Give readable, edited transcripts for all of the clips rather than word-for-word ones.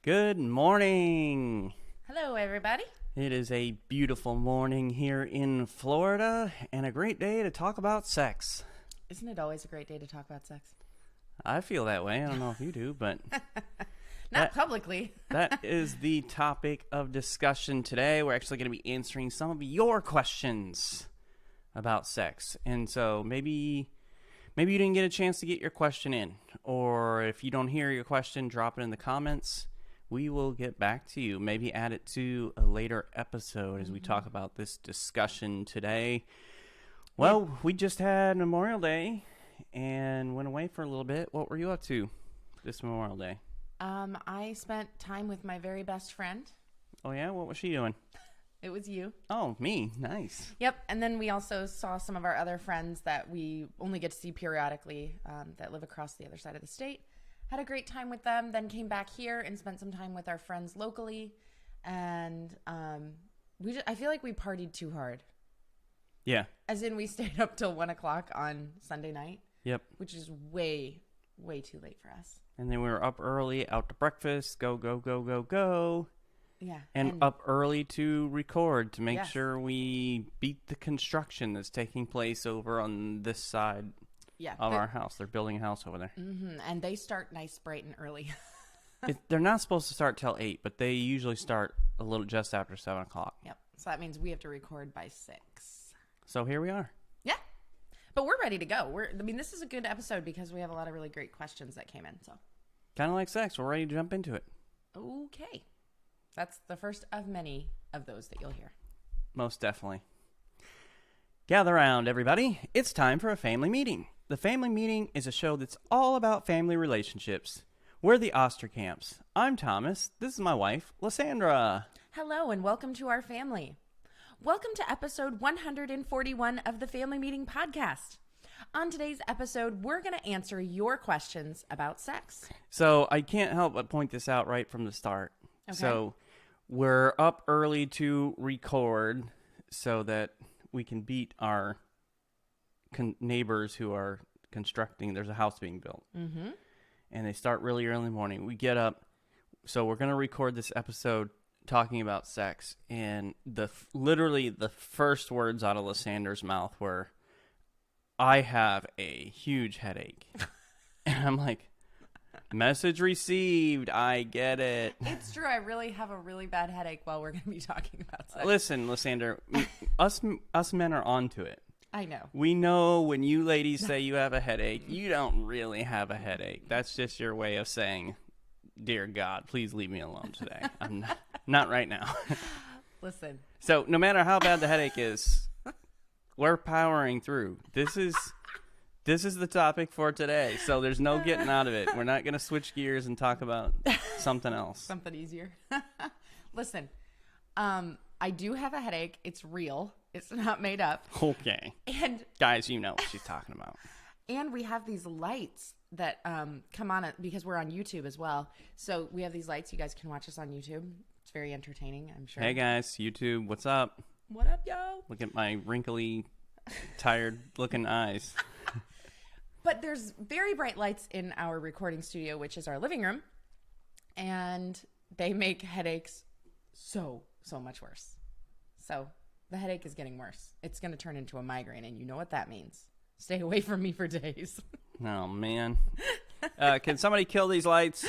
Good morning. Hello, everybody. It is a beautiful morning here in Florida and a great day to talk about sex. Isn't it always a great day to talk about sex? I feel that way. I don't know if you do, but Not publicly. that is the topic of discussion today. We're actually going to be answering some of your questions about sex. And so maybe you didn't get a chance to get your question in, or if you don't hear your question, drop it in the comments. We will get back to you. Maybe add it to a later episode as we talk about this discussion today. Well, we just had Memorial Day and went away for a little bit. What were you up to this Memorial Day? I spent time with my very best friend. Oh, yeah? What was she doing? It was you. Oh, me. Nice. Yep. And then we also saw some of our other friends that we only get to see periodically that live across the other side of the state. Had a great time with them, then came back here and spent some time with our friends locally. And I feel like we partied too hard. Yeah. As in, we stayed up till 1 o'clock on Sunday night. Yep. Which is way, way too late for us. And then we were up early, out to breakfast, go. Yeah. And up early to record to make Yes. sure we beat the construction that's taking place over on this side of our house. They're building a house over there. Mm-hmm. And they start nice, bright, and early. They're not supposed to start till 8, but they usually start a little just after 7 o'clock. Yep. So that means we have to record by 6. So here we are. Yeah. But we're ready to go. This is a good episode because we have a lot of really great questions that came in. So Kind of like sex. We're ready to jump into it. okay. That's the first of many of those that you'll hear. Most definitely. Gather round, everybody. It's time for a family meeting. The Family Meeting is a show that's all about family relationships. We're the Osterkamps. I'm Thomas. This is my wife, Lysandra. Hello and welcome to our family. Welcome to episode 141 of the Family Meeting podcast. On today's episode, we're going to answer your questions about sex. So I can't help but point this out right from the start. Okay. So we're up early to record so that we can beat our neighbors who are constructing. There's a house being built. Mm-hmm. And they start really early in the morning. We get up. So we're going to record this episode talking about sex. And literally the first words out of Lysandra's mouth were, I have a huge headache. And I'm like, message received. I get it. It's true. I really have a really bad headache while we're going to be talking about sex. Listen, Lysandra, us men are onto it. I know. We know when you ladies say you have a headache, you don't really have a headache. That's just your way of saying, dear God, please leave me alone today. I'm not right now. Listen. So no matter how bad the headache is, we're powering through. This is the topic for today. So there's no getting out of it. We're not going to switch gears and talk about something else. Something easier. Listen, I do have a headache. It's real. It's not made up. Okay. And guys, you know what she's talking about. And we have these lights that come on because we're on YouTube as well. So we have these lights. You guys can watch us on YouTube. It's very entertaining, I'm sure. Hey guys, YouTube, what's up? What up, yo? Look at my wrinkly, tired-looking eyes. But there's very bright lights in our recording studio, which is our living room. And they make headaches so much worse. So the headache is getting worse. It's going to turn into a migraine, and you know what that means. Stay away from me for days. Oh, man. Can somebody kill these lights?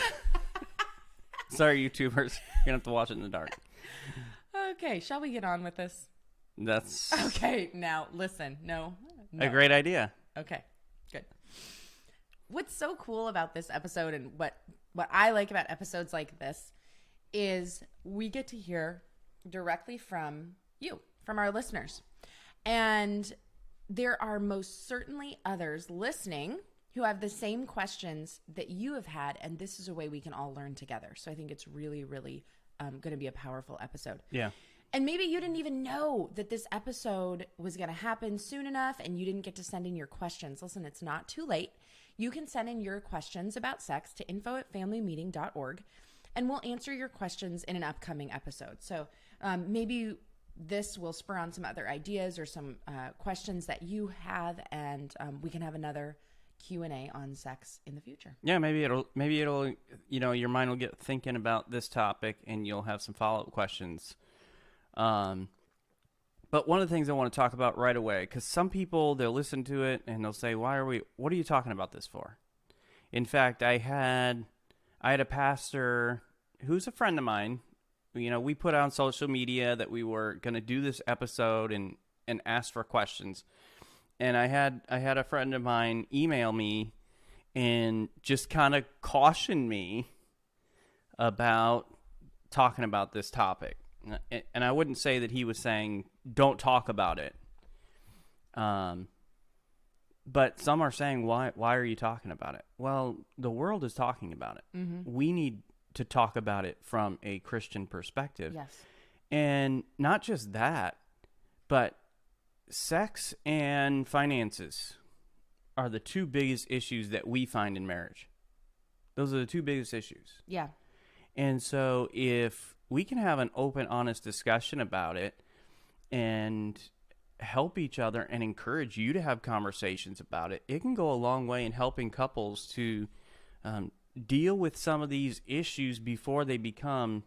Sorry, YouTubers. You're going to have to watch it in the dark. Okay, shall we get on with this? That's Okay, now listen. No. a great idea. Okay, good. What's so cool about this episode and what I like about episodes like this is we get to hear directly from you, from our listeners. And there are most certainly others listening who have the same questions that you have had, and this is a way we can all learn together. So I think it's really, really going to be a powerful episode. Yeah. And maybe you didn't even know that this episode was going to happen soon enough and you didn't get to send in your questions. Listen, it's not too late. You can send in your questions about sex to info@familymeeting.org, and we'll answer your questions in an upcoming episode. So maybe this will spur on some other ideas or some questions that you have, and we can have another Q&A on sex in the future. Yeah, maybe it'll your mind will get thinking about this topic and you'll have some follow-up questions. But one of the things I want to talk about right away, because some people, they'll listen to it and they'll say, what are you talking about this for? In fact, I had a pastor who's a friend of mine. We put out on social media that we were going to do this episode and ask for questions. And I had a friend of mine email me and just kind of caution me about talking about this topic. And I wouldn't say that he was saying, don't talk about it. But some are saying, why are you talking about it? Well, the world is talking about it. Mm-hmm. We need to talk about it from a Christian perspective. Yes. And not just that, but sex and finances are the two biggest issues that we find in marriage. Those are the two biggest issues. Yeah. And so if we can have an open, honest discussion about it and help each other and encourage you to have conversations about it, it can go a long way in helping couples to deal with some of these issues before they become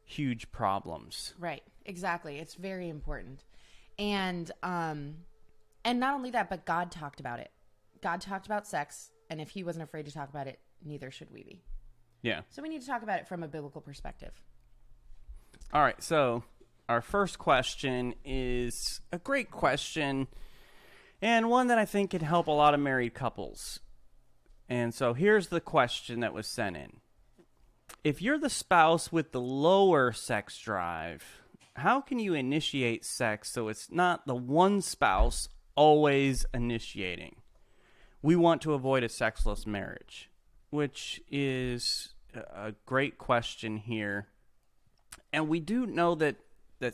huge problems. Right. Exactly. It's very important. And not only that, but God talked about it. God talked about sex, and if he wasn't afraid to talk about it, neither should we be. Yeah. So we need to talk about it from a biblical perspective. All right. So our first question is a great question and one that I think can help a lot of married couples. And so here's the question that was sent in. If you're the spouse with the lower sex drive, how can you initiate sex so it's not the one spouse always initiating? We want to avoid a sexless marriage, which is a great question here. And we do know that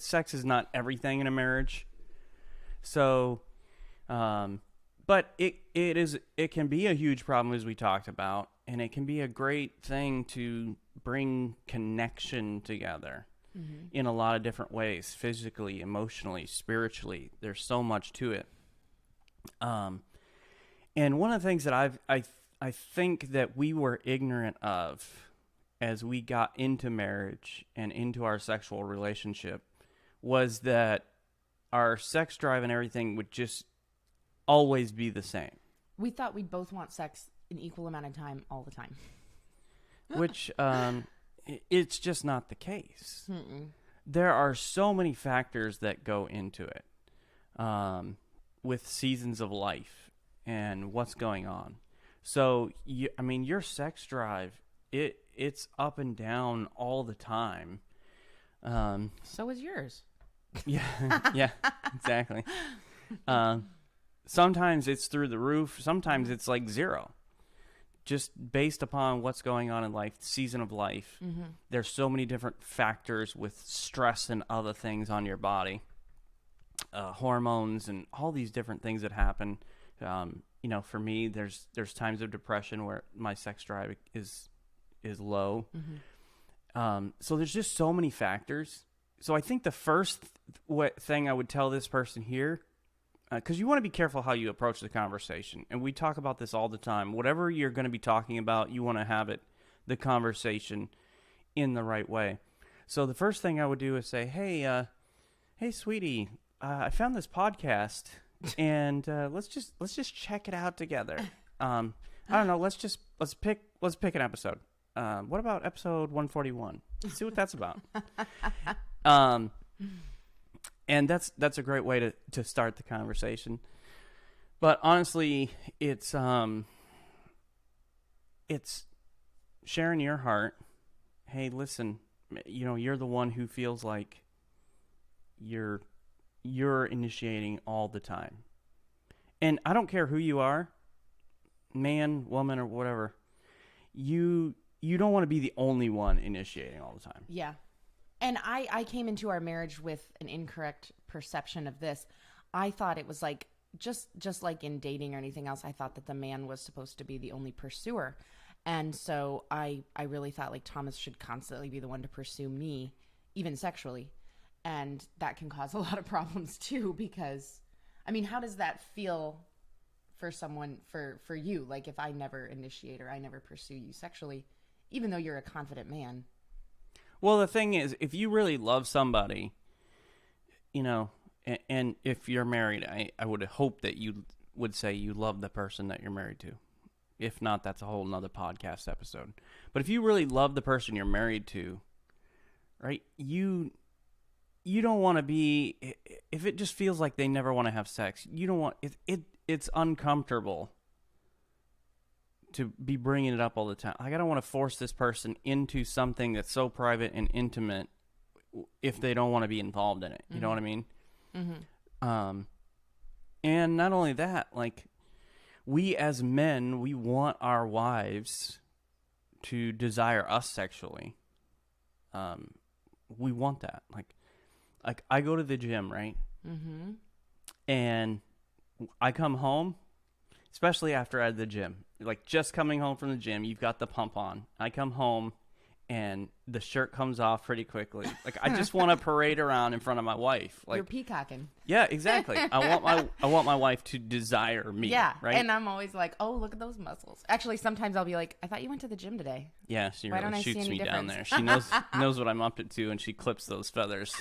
sex is not everything in a marriage. So, but it can be a huge problem, as we talked about, and it can be a great thing to bring connection together. Mm-hmm. In a lot of different ways, physically, emotionally, spiritually. There's so much to it. And one of the things that I think that we were ignorant of as we got into marriage and into our sexual relationship was that our sex drive and everything would just always be the same. We thought we'd both want sex an equal amount of time all the time. Which, it's just not the case. Mm-mm. There are so many factors that go into it, with seasons of life and what's going on. So, your sex drive, it's up and down all the time. So is yours. Yeah, exactly. Sometimes it's through the roof. Sometimes it's like zero. Just based upon what's going on in life, season of life. Mm-hmm. There's so many different factors with stress and other things on your body, hormones and all these different things that happen. For me, there's times of depression where my sex drive is low. Mm-hmm. So there's just so many factors. So I think the first thing I would tell this person here, because you want to be careful how you approach the conversation. And we talk about this all the time. Whatever you're going to be talking about, you want to have the conversation in the right way. So the first thing I would do is say, hey, sweetie, I found this podcast, and let's just check it out together. I don't know. Let's pick an episode. What about episode 141? Let's see what that's about. And that's a great way to start the conversation. But honestly, it's sharing your heart. Hey, listen, you're the one who feels like you're initiating all the time. And I don't care who you are, man, woman, or whatever. You don't want to be the only one initiating all the time. Yeah. And I came into our marriage with an incorrect perception of this. I thought it was like, just like in dating or anything else, I thought that the man was supposed to be the only pursuer. And so I really thought like Thomas should constantly be the one to pursue me, even sexually. And that can cause a lot of problems too, because, how does that feel for someone, for you? Like if I never initiate or I never pursue you sexually, even though you're a confident man. Well, the thing is, if you really love somebody, you know, and if you're married, I would hope that you would say you love the person that you're married to. If not, that's a whole nother podcast episode. But if you really love the person you're married to, right, you don't want to be, if it just feels like they never want to have sex, you don't want, it's uncomfortable to be bringing it up all the time. Like, I don't want to force this person into something that's so private and intimate if they don't want to be involved in it. You know what I mean? Mm-hmm. And not only that, like, we as men, we want our wives to desire us sexually. We want that. Like I go to the gym, right? Mm-hmm. And I come home, especially after I had the gym. Like, just coming home from the gym, you've got the pump on. I come home, and the shirt comes off pretty quickly. Like, I just want to parade around in front of my wife. Like, you're peacocking. Yeah, exactly. I want my wife to desire me. Yeah, right. And I'm always like, oh, look at those muscles. Actually, sometimes I'll be like, I thought you went to the gym today. Yeah, she Why don't really I see shoots any me down difference? there. She knows what I'm up to, and she clips those feathers.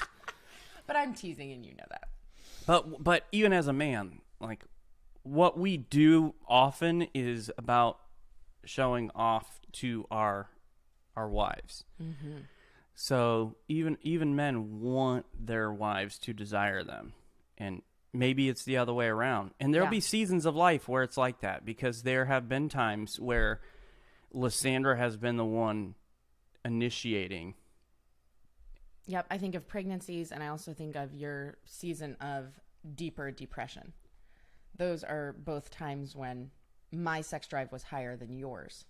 But I'm teasing, and you know that. But even as a man, like, what we do often is about showing off to our wives. Mm-hmm. So even men want their wives to desire them, and maybe it's the other way around. And there'll be seasons of life where it's like that, because there have been times where Lysandra has been the one initiating. Yep, I think of pregnancies, and I also think of your season of deeper depression. Those are both times when my sex drive was higher than yours.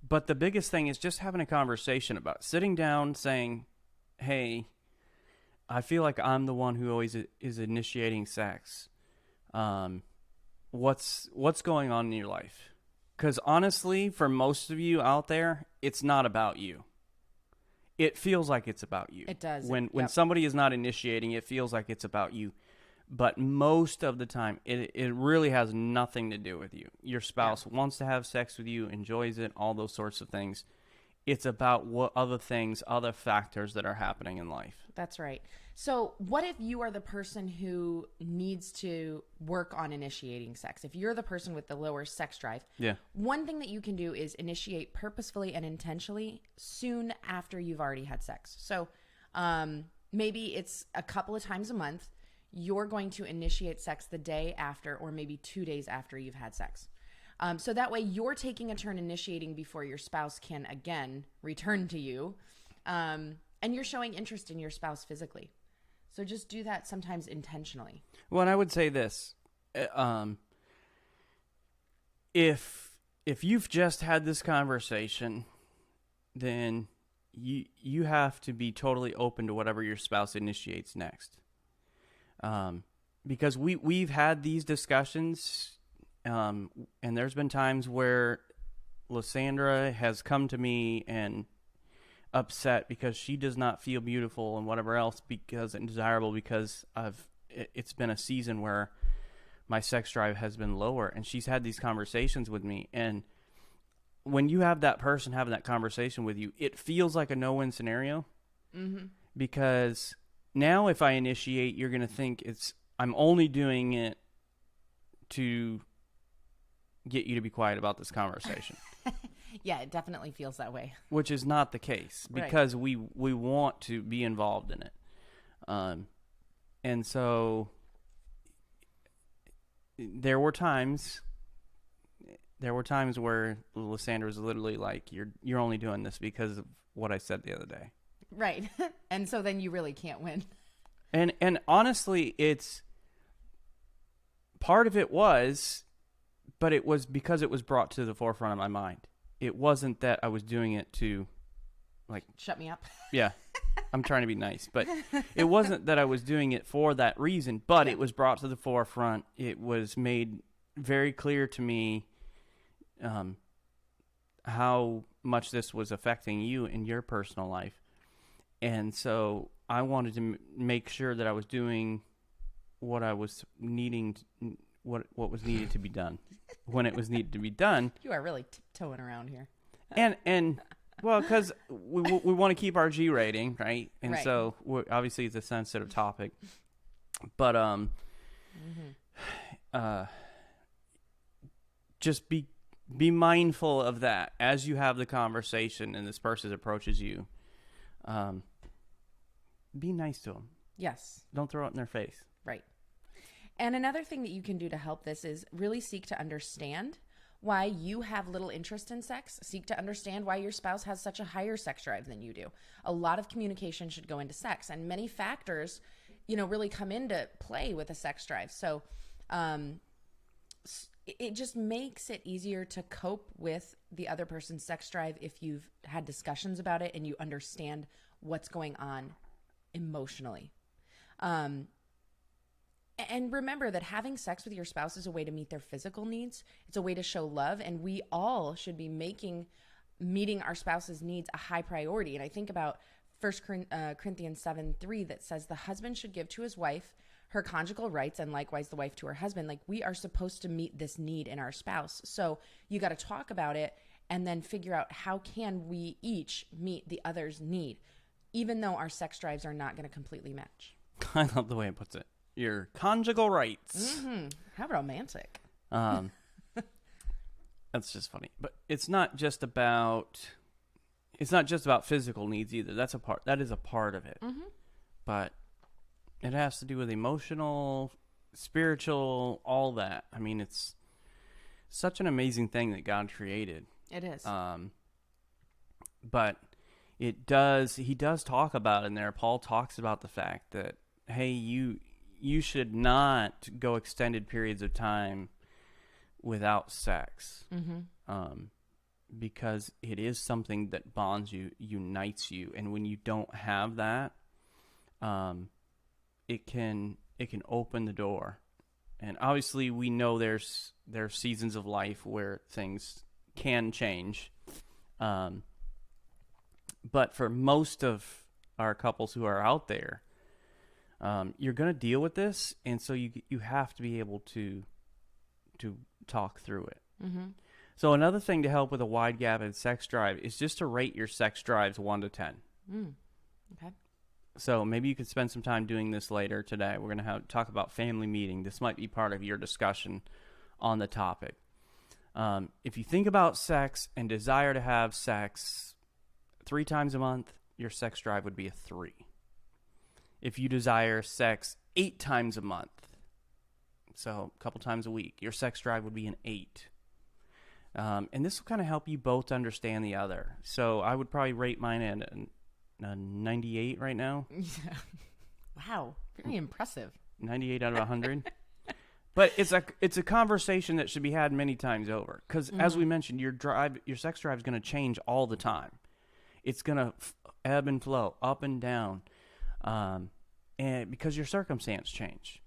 But the biggest thing is just having a conversation about it. Sitting down, saying, hey, I feel like I'm the one who always is initiating sex. What's going on in your life? Because honestly, for most of you out there, it's not about you. It feels like it's about you. It does. When somebody is not initiating, it feels like it's about you. But most of the time, it really has nothing to do with you. Your spouse wants to have sex with you, enjoys it, all those sorts of things. It's about what other things, other factors that are happening in life. That's right. So what if you are the person who needs to work on initiating sex? If you're the person with the lower sex drive, one thing that you can do is initiate purposefully and intentionally soon after you've already had sex. So maybe it's a couple of times a month. You're going to initiate sex the day after, or maybe 2 days after you've had sex. So that way you're taking a turn initiating before your spouse can again return to you. And you're showing interest in your spouse physically. So just do that sometimes intentionally. Well, and I would say this. If you've just had this conversation, then you have to be totally open to whatever your spouse initiates next. Because we've had these discussions, and there's been times where Lysandra has come to me and upset because she does not feel beautiful and whatever else and desirable because it's been a season where my sex drive has been lower, and she's had these conversations with me. And when you have that person having that conversation with you, it feels like a no-win scenario. Mm-hmm. Because now if I initiate, you're going to think I'm only doing it to get you to be quiet about this conversation. Yeah, it definitely feels that way. Which is not the case, because we want to be involved in it. And so there were times where Lysandra was literally like, you're only doing this because of what I said the other day. Right. And so then you really can't win. And honestly, it's part of it was, but it was because it was brought to the forefront of my mind. It wasn't that I was doing it to, like, shut me up. Yeah. I'm trying to be nice, but it wasn't that I was doing it for that reason, but it was brought to the forefront. It was made very clear to me how much this was affecting you in your personal life. And so I wanted to make sure that I was doing what I was needing, what was needed to be done, when it was needed to be done. You are really tiptoeing around here. And well, because we want to keep our G rating, right? And Right. so obviously it's a sensitive topic, but just be mindful of that as you have the conversation and this person approaches you. Be nice to them. Yes. Don't throw it in their face. Right. And another thing that you can do to help this is really seek to understand why you have little interest in sex. Seek to understand why your spouse has such a higher sex drive than you do. A lot of communication should go into sex, and many factors, really come into play with a sex drive. So, it just makes it easier to cope with the other person's sex drive if you've had discussions about it and you understand what's going on emotionally. And remember that having sex with your spouse is a way to meet their physical needs. It's a way to show love, and we all should be making meeting our spouse's needs a high priority. And I think about 1 Corinthians 7:3 that says the husband should give to his wife her conjugal rights, and likewise the wife to her husband. Like, we are supposed to meet this need in our spouse. So you got to talk about it and then figure out how can we each meet the other's need, even though our sex drives are not going to completely match. I love the way it puts it. Your conjugal rights. Mm-hmm. How romantic. That's just funny. But it's not just about physical needs either. That is a part of it. Mm-hmm. But it has to do with emotional, spiritual, all that. I mean, it's such an amazing thing that God created. It is. But he does talk about in there. Paul talks about the fact that, hey, you should not go extended periods of time without sex. Mm-hmm. Because it is something that bonds you, unites you. And when you don't have that, it can open the door. And obviously we know there's seasons of life where things can change. But for most of our couples who are out there, you're going to deal with this, and so you have to be able to talk through it. Mm-hmm. So another thing to help with a wide gap in sex drive is just to rate your sex drives 1 to 10. Okay. So maybe you could spend some time doing this later today. We're going to talk about family meeting. This might be part of your discussion on the topic. If you think about sex and desire to have sex 3 times a month, your sex drive would be a 3. If you desire sex 8 times a month, so a couple times a week, your sex drive would be an 8. And this will kind of help you both understand the other. So I would probably rate mine at a 98 right now. Yeah. Wow. Very impressive. 98 out of 100. But it's a conversation that should be had many times over. Because as we mentioned, your sex drive is going to change all the time. It's going to ebb and flow, up and down. And because your circumstance change.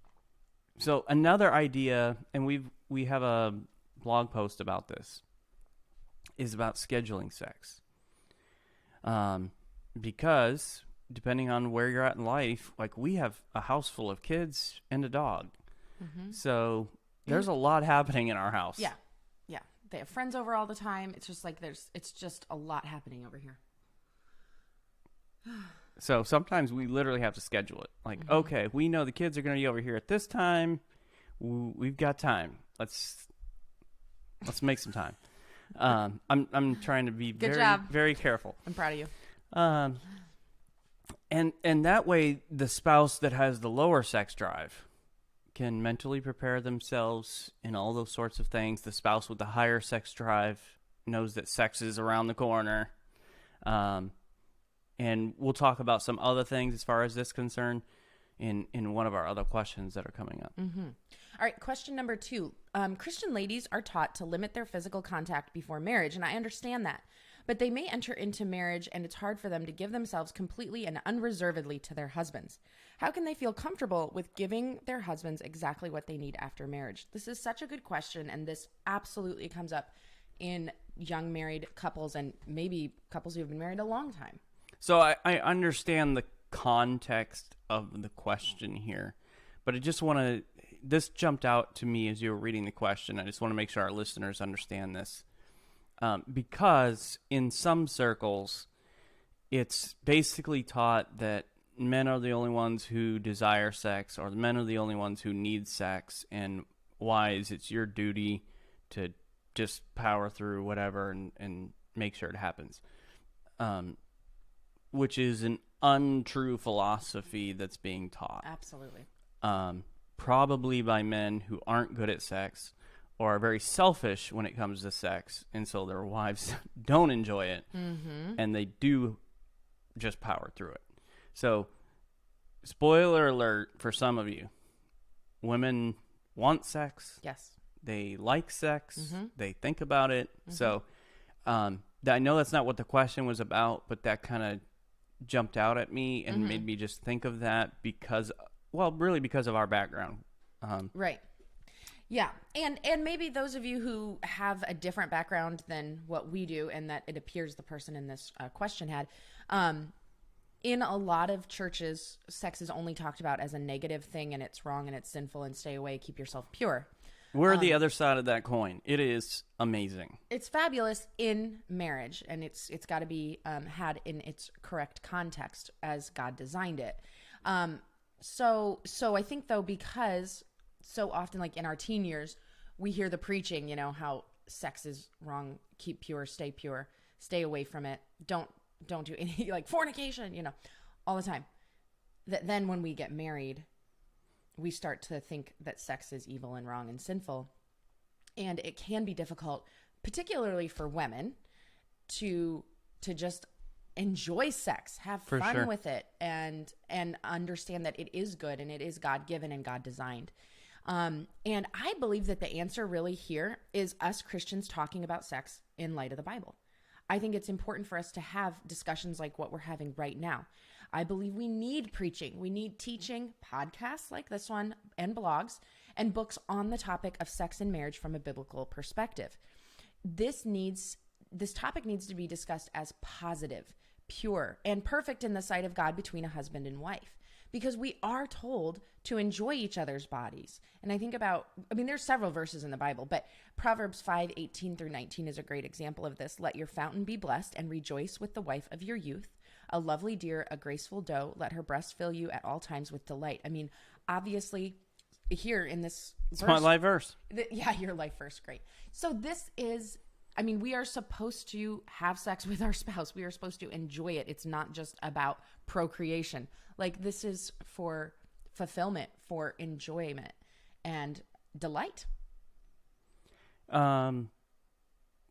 So another idea, and we have a blog post about this, is about scheduling sex. Because depending on where you're at in life, like we have a house full of kids and a dog. Mm-hmm. So there's a lot happening in our house. Yeah. Yeah. They have friends over all the time. It's just like it's just a lot happening over here. So sometimes we literally have to schedule it. Like, okay, we know the kids are going to be over here at this time. We've got time. Let's make some time. I'm trying to be Good job. very careful. I'm proud of you. And that way the spouse that has the lower sex drive can mentally prepare themselves in all those sorts of things. The spouse with the higher sex drive knows that sex is around the corner. And we'll talk about some other things as far as this concerned in one of our other questions that are coming up. Mm-hmm. All right, question number 2. Christian ladies are taught to limit their physical contact before marriage, and I understand that. But they may enter into marriage, and it's hard for them to give themselves completely and unreservedly to their husbands. How can they feel comfortable with giving their husbands exactly what they need after marriage? This is such a good question, and this absolutely comes up in young married couples and maybe couples who have been married a long time. So I understand the context of the question here, But this jumped out to me as you were reading the question. I just want to make sure our listeners understand this. Because in some circles, it's basically taught that men are the only ones who desire sex, or men are the only ones who need sex, and wives, it's your duty to just power through whatever and make sure it happens. Which is an untrue philosophy that's being taught. Absolutely. Probably by men who aren't good at sex or are very selfish when it comes to sex, and so their wives don't enjoy it, and they do just power through it. So, spoiler alert for some of you, women want sex. Yes. They like sex. They think about it. So, I know that's not what the question was about, but that kind of jumped out at me and made me just think of that because of our background. Right. Yeah. And maybe those of you who have a different background than what we do, and that it appears the person in this question had, in a lot of churches, sex is only talked about as a negative thing, and it's wrong and it's sinful, and stay away, keep yourself pure. We're the other side of that coin. It is amazing. It's fabulous in marriage, and it's got to be had in its correct context as God designed it. So I think, though, because so often, like in our teen years, we hear the preaching, how sex is wrong, keep pure, stay away from it, don't do any like fornication, all the time. Then when we get married, we start to think that sex is evil and wrong and sinful. And it can be difficult, particularly for women, to just enjoy sex, have fun with it, and understand that it is good and it is God-given and God-designed. And I believe that the answer really here is us Christians talking about sex in light of the Bible. I think it's important for us to have discussions like what we're having right now. I believe we need preaching. We need teaching, podcasts like this one, and blogs, and books on the topic of sex and marriage from a biblical perspective. This topic needs to be discussed as positive, pure, and perfect in the sight of God between a husband and wife, because we are told to enjoy each other's bodies. And I think there's several verses in the Bible, but Proverbs 5:18-19 is a great example of this. Let your fountain be blessed, and rejoice with the wife of your youth. A lovely deer, a graceful doe, let her breast fill you at all times with delight. Obviously, here in this verse. It's my life verse. Your life verse, great. So this is, we are supposed to have sex with our spouse. We are supposed to enjoy it. It's not just about procreation. This is for fulfillment, for enjoyment, and delight. It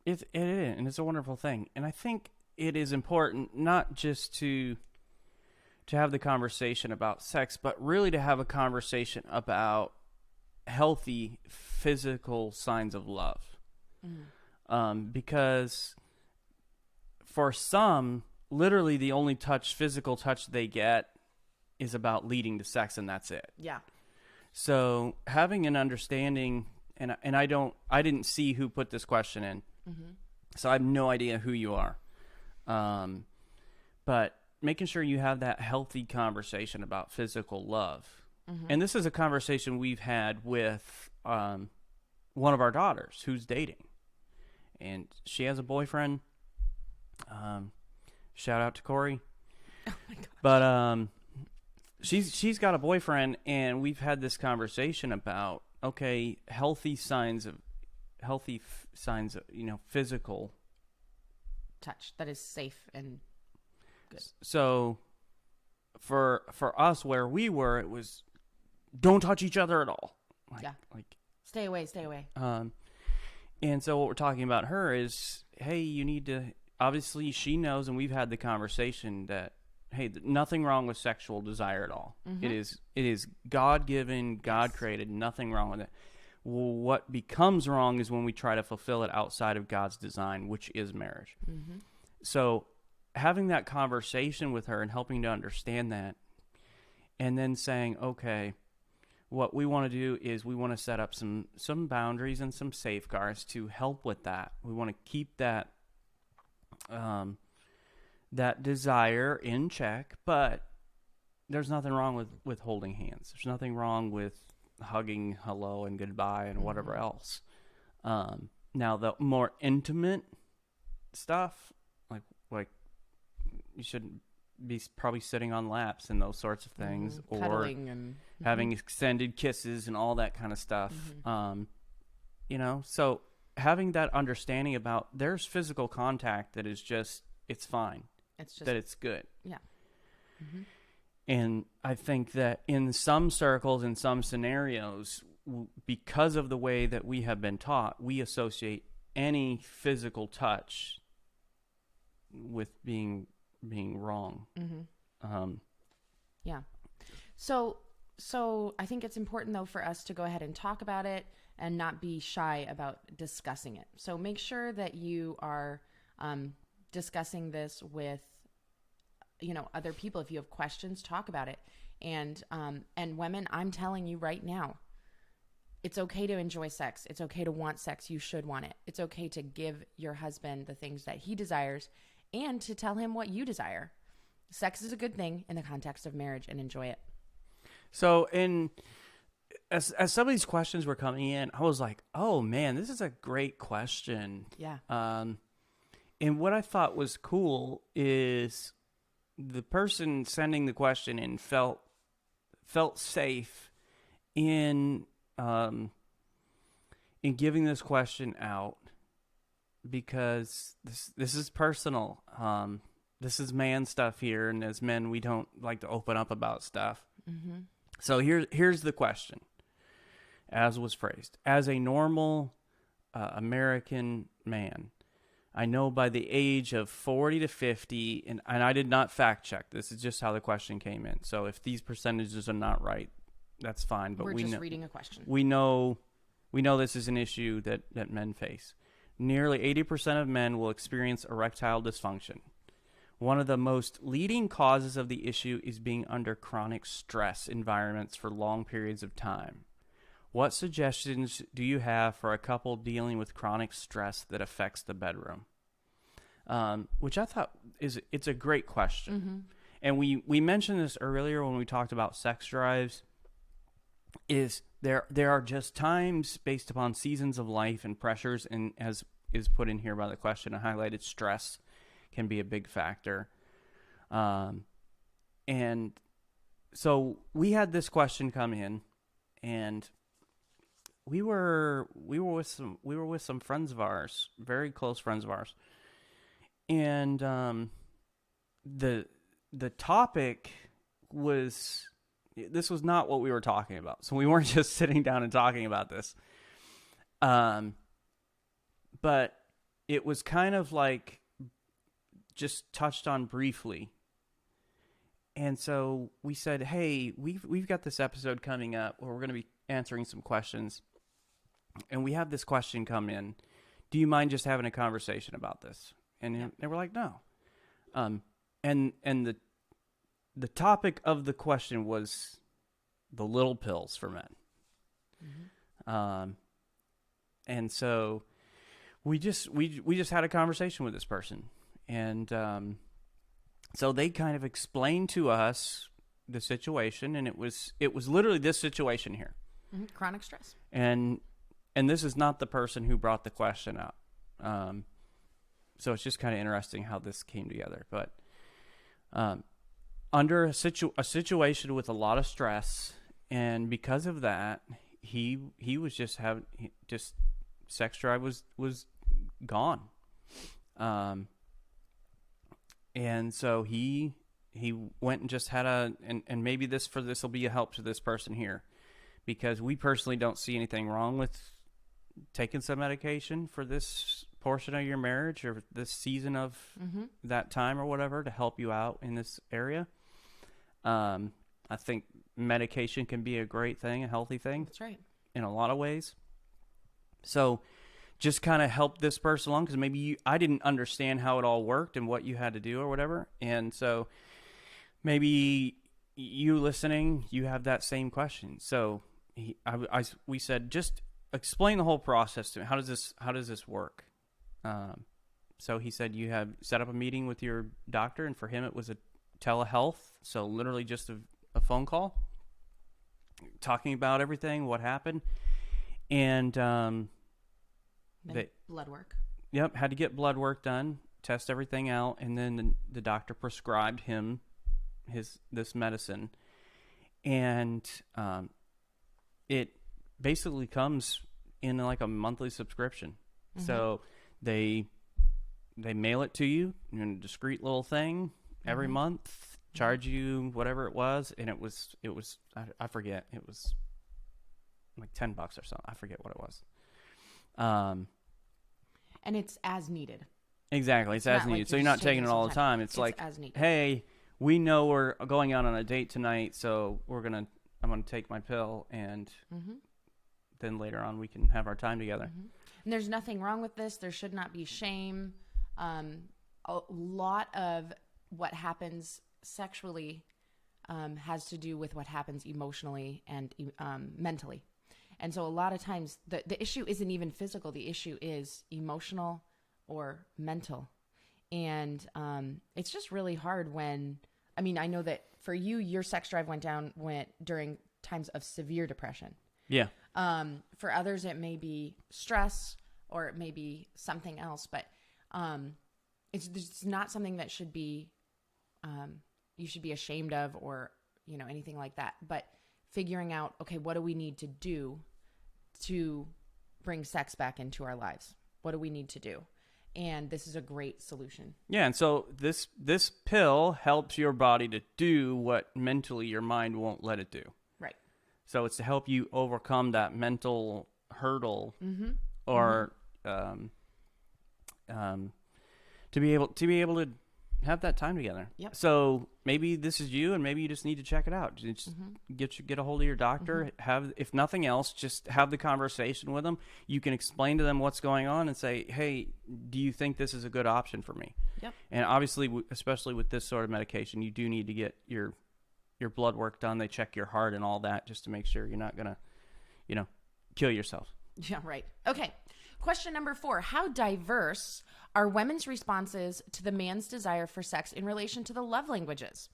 is, and it's a wonderful thing. And I think it is important not just to have the conversation about sex, but really to have a conversation about healthy physical signs of love. Because for some, literally the only physical touch they get is about leading to sex, and that's it. Yeah. So having an understanding, and I didn't see who put this question in, so I have no idea who you are. But making sure you have that healthy conversation about physical love. And this is a conversation we've had with one of our daughters who's dating. And she has a boyfriend. Shout out to Corey. Oh my gosh. But she's got a boyfriend, and we've had this conversation about healthy signs of physical touch that is safe and good. So for us, where we were, it was don't touch each other at all. Stay away. And so what we're talking about her is, hey, you need to, obviously she knows, and we've had the conversation that, hey, nothing wrong with sexual desire at all. It is God-given, God-created, nothing wrong with it. Well, what becomes wrong is when we try to fulfill it outside of God's design, which is marriage. So having that conversation with her and helping to understand that, and then saying, okay, what we want to do is we want to set up some boundaries and some safeguards to help with that. We want to keep that that desire in check, but there's nothing wrong with holding hands. There's nothing wrong with hugging hello and goodbye and whatever else. Now the more intimate stuff, like you shouldn't be probably sitting on laps and those sorts of things, or Cuddling and having extended kisses and all that kind of stuff. So having that understanding about there's physical contact that is just, it's fine. It's just that it's good. Yeah. And I think that in some circles, in some scenarios, because of the way that we have been taught, we associate any physical touch with being wrong. Yeah. So I think it's important, though, for us to go ahead and talk about it and not be shy about discussing it. So make sure that you are discussing this with, other people. If you have questions, talk about it. And women, I'm telling you right now, it's okay to enjoy sex. It's okay to want sex. You should want it. It's okay to give your husband the things that he desires and to tell him what you desire. Sex is a good thing in the context of marriage, and enjoy it. So as some of these questions were coming in, I was like, oh man, this is a great question. Yeah. And what I thought was cool is the person sending the question in felt safe in giving this question out, because this is personal. This is man stuff here, and as men, we don't like to open up about stuff. So here's the question, as was phrased. As a normal American man, I know by the age of 40 to 50, and I did not fact check. This is just how the question came in. So if these percentages are not right, that's fine. But We're we just know, reading a question. We know this is an issue that men face. Nearly 80% of men will experience erectile dysfunction. One of the most leading causes of the issue is being under chronic stress environments for long periods of time. What suggestions do you have for a couple dealing with chronic stress that affects the bedroom? Which I thought it's a great question. And we mentioned this earlier when we talked about sex drives. Is there are just times based upon seasons of life and pressures, and as is put in here by the question, I highlighted stress can be a big factor. And so we had this question come in, and we were with some friends of ours, very close friends of ours. And the topic was, this was not what we were talking about. So we weren't just sitting down and talking about this. But it was kind of like just touched on briefly. And so we said, hey, we've got this episode coming up where we're going to be answering some questions. And we have this question come in. Do you mind just having a conversation about this? And they were like, no. And the topic of the question was the little pills for men. And so we just had a conversation with this person. And so they kind of explained to us the situation, and it was literally this situation here. Chronic stress. And this is not the person who brought the question up. So it's just kind of interesting how this came together. But under a situation with a lot of stress, and because of that, he was just sex drive was gone. And so he went and just had and maybe this will be a help to this person here, because we personally don't see anything wrong with taking some medication for this portion of your marriage or this season of that time or whatever to help you out in this area. I think medication can be a great thing, a healthy thing. That's right. In a lot of ways. So just kind of help this person along, because maybe I didn't understand how it all worked and what you had to do or whatever. And so maybe you listening, you have that same question. So we said, just explain the whole process to me. How does this work? So he said, you have set up a meeting with your doctor, and for him it was a telehealth. So literally just a a phone call, talking about everything, what happened, and blood work. Yep, had to get blood work done, test everything out, and then the doctor prescribed him this medicine, and it basically comes in like a monthly subscription. Mm-hmm. So they mail it to you in a discreet little thing every mm-hmm. month, charge you whatever it was, and it was I forget, it was like $10 or something. I forget what it was. And it's as needed. Exactly, it's as needed. Like so you're not taking it all the time. It's like, as needed. Hey, we know we're going out on a date tonight, so I'm gonna take my pill, and mm-hmm. then later on we can have our time together. Mm-hmm. And there's nothing wrong with this. There should not be shame. A lot of what happens sexually has to do with what happens emotionally and mentally. And so a lot of times the issue isn't even physical. The issue is emotional or mental. And it's just really hard when, I mean, I know that for you, your sex drive went during times of severe depression. Yeah. For others, it may be stress or it may be something else, but it's not something that should be, you should be ashamed of or, anything like that. But figuring out, okay, what do we need to do to bring sex back into our lives? What do we need to do? And this is a great solution. Yeah, and so this pill helps your body to do what mentally your mind won't let it do. Right. So it's to help you overcome that mental hurdle, mm-hmm. or mm-hmm. To be able to have that time together. Yep. So maybe this is you, and maybe you just need to check it out. Just mm-hmm. get a hold of your doctor. Mm-hmm. Have, if nothing else, just have the conversation with them. You can explain to them what's going on and say, "Hey, do you think this is a good option for me?" Yep. And obviously, especially with this sort of medication, you do need to get your blood work done. They check your heart and all that just to make sure you're not gonna, kill yourself. Yeah. Right. Okay. Question number 4: how diverse are women's responses to the man's desire for sex in relation to the love languages?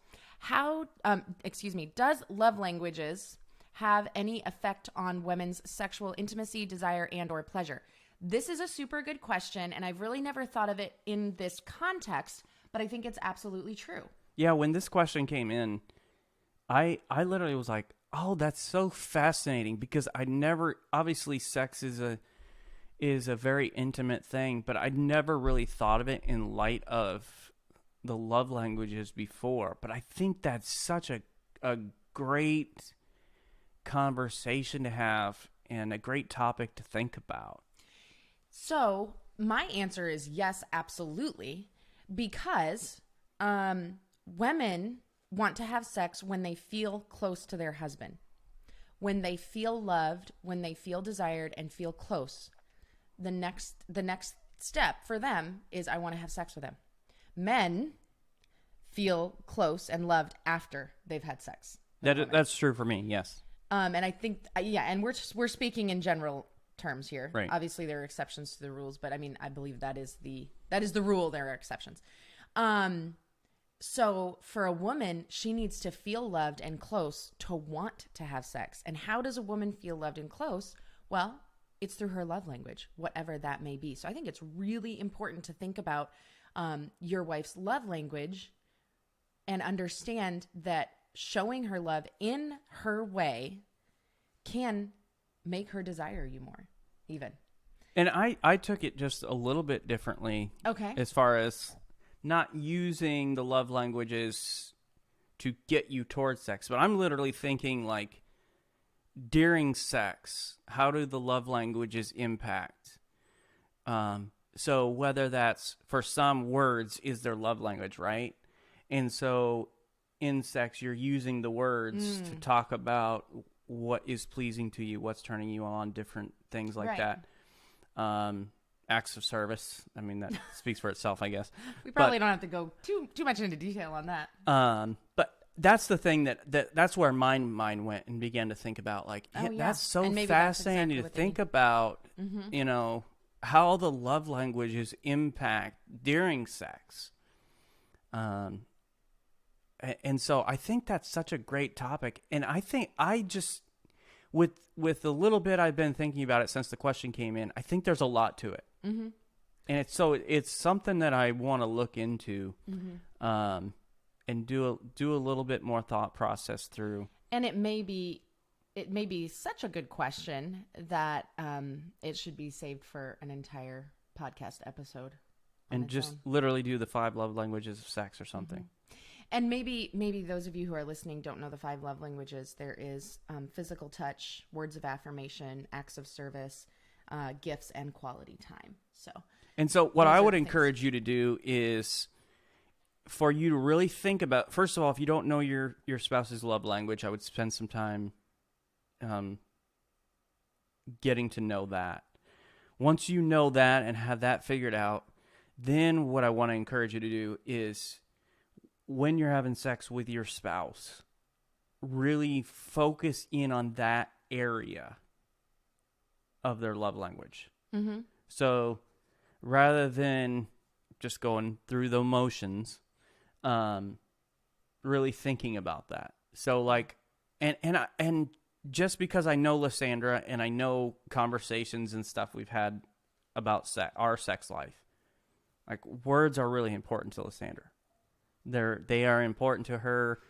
Does love languages have any effect on women's sexual intimacy, desire, and or pleasure? This is a super good question, and I've really never thought of it in this context, but I think it's absolutely true. Yeah, when this question came in, I literally was like, oh, that's so fascinating, because obviously sex is a very intimate thing, but I'd never really thought of it in light of the love languages before. But I think that's such a great conversation to have and a great topic to think about. So my answer is yes, absolutely, because women want to have sex when they feel close to their husband, when they feel loved, when they feel desired and feel close. The next step for them is I want to have sex with him. Men feel close and loved after they've had sex. That's true for me. Yes. And I think and we're speaking in general terms here. Right. Obviously there are exceptions to the rules, but I mean I believe that is the rule. There are exceptions. So for a woman, she needs to feel loved and close to want to have sex. And how does a woman feel loved and close? Well, it's through her love language, whatever that may be. So I think it's really important to think about your wife's love language and understand that showing her love in her way can make her desire you more, even. And I took it just a little bit differently. Okay. As far as not using the love languages to get you towards sex, but I'm literally thinking like, during sex, how do the love languages impact? So whether that's, for some, words is their love language, right? And so in sex, you're using the words to talk about what is pleasing to you, what's turning you on, different things like that. Acts of service. I mean, that speaks for itself, I guess. We probably don't have to go too much into detail on that. But that's the thing that's where my mind went and began to think about, like, that's so fascinating to think about, how the love languages impact during sex. And so I think that's such a great topic. And I think I just, with the little bit I've been thinking about it since the question came in, I think there's a lot to it. Mm-hmm. And it's something that I want to look into, and do a little bit more thought process through. And it may be such a good question that it should be saved for an entire podcast episode. And just literally do the 5 love languages of sex or something. Mm-hmm. And maybe those of you who are listening don't know the 5 love languages. There is physical touch, words of affirmation, acts of service, gifts, and quality time. So what I would encourage you to do is for you to really think about, first of all, if you don't know your spouse's love language, I would spend some time getting to know that. Once you know that and have that figured out, then what I want to encourage you to do is when you're having sex with your spouse, really focus in on that area of their love language. Mm-hmm. So rather than just going through the motions, really thinking about that. So like, and just because I know Lysandra and I know conversations and stuff we've had about our sex life, like words are really important to Lysandra. They are important to her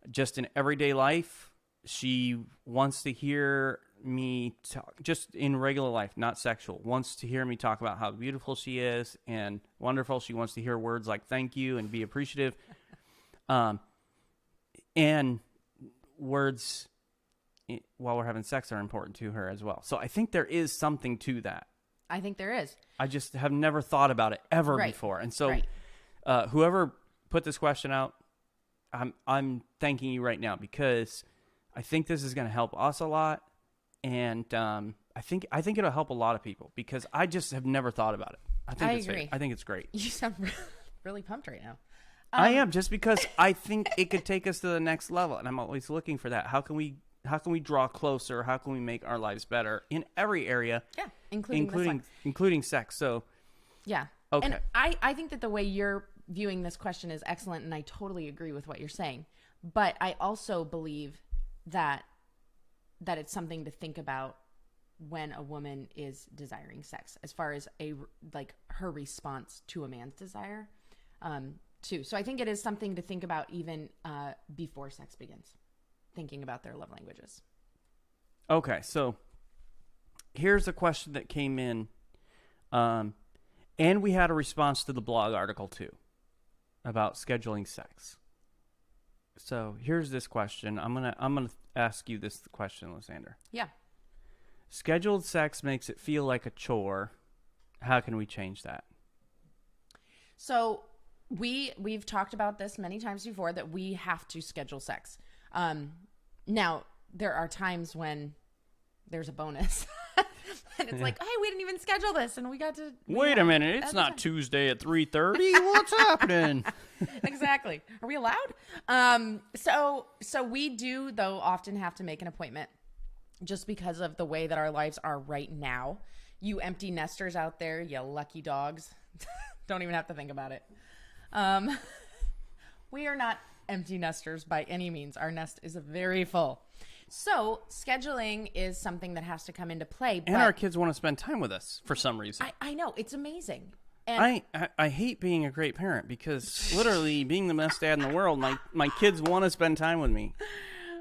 just in everyday life. She wants to hear me talk, just in regular life, not sexual, wants to hear me talk about how beautiful she is and wonderful. She wants to hear words like thank you and be appreciative. And words while we're having sex are important to her as well. So I think there is something to that. I think there is. I just have never thought about it ever before. And so whoever put this question out, I'm thanking you right now because I think this is going to help us a lot. And I think it'll help a lot of people because I just have never thought about it. I agree. I think it's great. You sound really pumped right now. I am, just because I think it could take us to the next level, and I'm always looking for that. How can we draw closer? How can we make our lives better in every area? Yeah, including sex. So yeah. Okay. And I think that the way you're viewing this question is excellent, and I totally agree with what you're saying. But I also believe that it's something to think about when a woman is desiring sex, as far as her response to a man's desire, too. So I think it is something to think about even before sex begins, thinking about their love languages. Okay, so here's a question that came in, and we had a response to the blog article too about scheduling sex. So here's this question. I'm gonna ask you this question, Lysandra. Yeah. Scheduled sex makes it feel like a chore. How can we change that? So we've talked about this many times before, that we have to schedule sex. Now there are times when there's a bonus. And it's like, hey, we didn't even schedule this, and we got to... Wait a minute, it's not Tuesday at 3:30. What's happening? Exactly. Are we allowed? So we do, though, often have to make an appointment just because of the way that our lives are right now. You empty nesters out there, you lucky dogs. Don't even have to think about it. We are not empty nesters by any means. Our nest is very full. So scheduling is something that has to come into play. And our kids want to spend time with us for some reason. I know. It's amazing. And I hate being a great parent because literally being the best dad in the world, my kids want to spend time with me.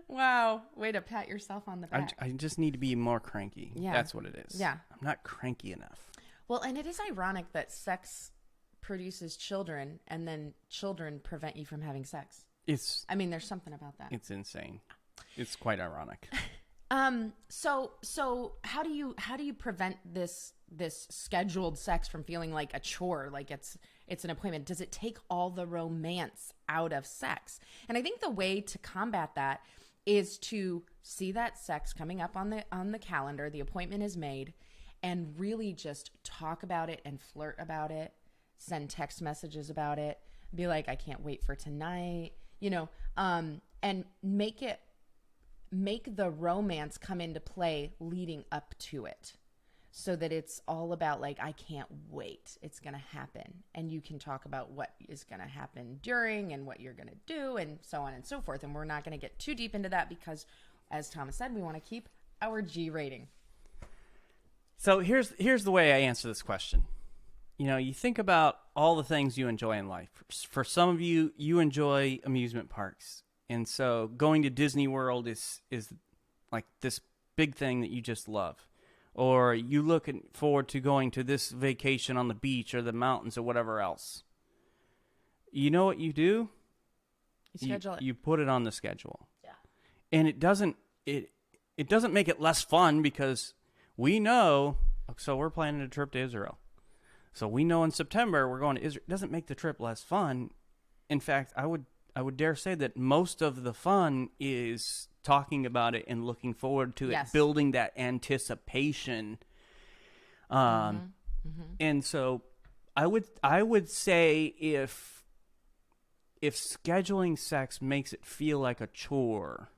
Wow. Way to pat yourself on the back. I just need to be more cranky. Yeah. That's what it is. Yeah. I'm not cranky enough. Well, and it is ironic that sex produces children and then children prevent you from having sex. There's something about that. It's insane. It's quite ironic. So how do you prevent this scheduled sex from feeling like a chore, like it's an appointment? Does it take all the romance out of sex? And I think the way to combat that is to see that sex coming up on the calendar, the appointment is made, and really just talk about it and flirt about it, send text messages about it, be like, I can't wait for tonight, and make the romance come into play leading up to it. so that it's all about like, I can't wait. It's going to happen. And you can talk about what is going to happen during and what you're going to do and so on and so forth. And we're not going to get too deep into that because, as Thomas said, we want to keep our G rating. So here's the way I answer this question. You know, you think about all the things you enjoy in life. For some of you, you enjoy amusement parks. And so going to Disney World is like this big thing that you just love. Or you looking forward to going to this vacation on the beach or the mountains or whatever else. You know what you do? You schedule it. You put it on the schedule. Yeah. And it doesn't make it less fun because we know, so we're planning a trip to Israel. So we know in September we're going to Israel. It doesn't make the trip less fun. In fact, I would dare say that most of the fun is talking about it and looking forward to it, building that anticipation. And so I would say if scheduling sex makes it feel like a chore,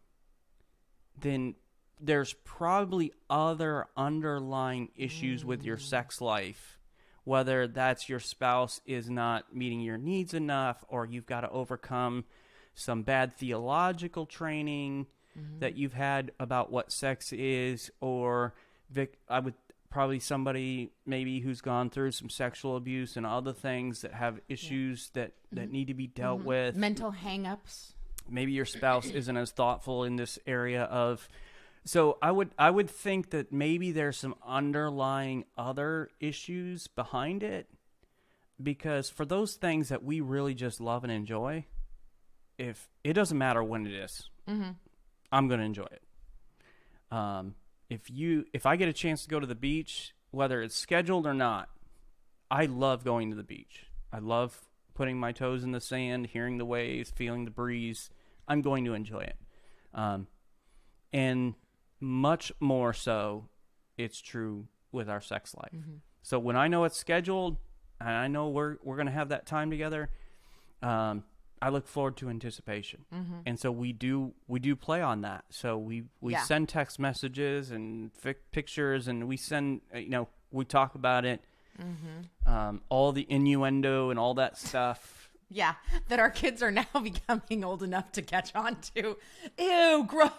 then there's probably other underlying issues with your sex life, whether that's your spouse is not meeting your needs enough, or you've got to overcome some bad theological training that you've had about what sex is, or I would probably somebody maybe who's gone through some sexual abuse and other things that have issues that need to be dealt with. Mental hang-ups. Maybe your spouse isn't as thoughtful in this area of. So I would think that maybe there's some underlying other issues behind it, because for those things that we really just love and enjoy, if it doesn't matter when it is, I'm going to enjoy it. If I get a chance to go to the beach, whether it's scheduled or not, I love going to the beach. I love putting my toes in the sand, hearing the waves, feeling the breeze. I'm going to enjoy it. And much more so, it's true with our sex life. So when I know it's scheduled and I know we're going to have that time together, I look forward to anticipation. And so we do play on that. So we send text messages and pictures, and we send, we talk about it, all the innuendo and all that stuff. Yeah, that our kids are now becoming old enough to catch on to. Ew, gross.